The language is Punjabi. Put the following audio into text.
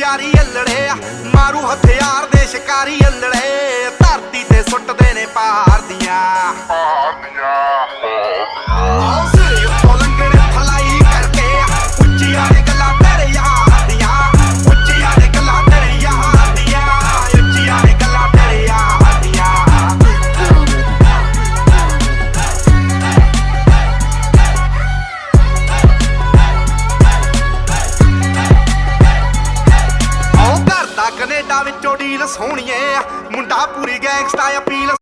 ਯਾਰੀ ਅਲੜੇ ਮਾਰੂ ਹਥਿਆਰ ਦੇ ਸ਼ਿਕਾਰੀ ਅਲੜੇ ਧਰਤੀ ਤੇ ਸੁੱਟਦੇ ਨੇ ਪਹਾੜ ਦੀਆਂ ਸਿਰੇ ਉੱਤੋਂ ਲੰਘਣ ਫਲਾਈ ਕਰਕੇ ਉੱਚੀਆਂ ਨੇ ਗੱਲਾਂ ਤੇਰੇ ਯਾਰ ਦੀਆਂ ਉੱਚੀਆਂ ਨੇ ਗੱਲਾਂ ਤੇਰੇ ਯਾਰ ਦੀਆਂ ਉੱਚੀਆਂ ਨੇ ਗੱਲਾਂ ਤੇਰੇ ਯਾਰ ਦੀਆਂ ਕੈਨੇਡਾ ਵਿੱਚੋਂ ਡੀਲ ਸੋਹਣੀਏ ਮੁੰਡਾ ਪੂਰੀ ਗੈਂਗਸਟਾ ਅਪੀਲ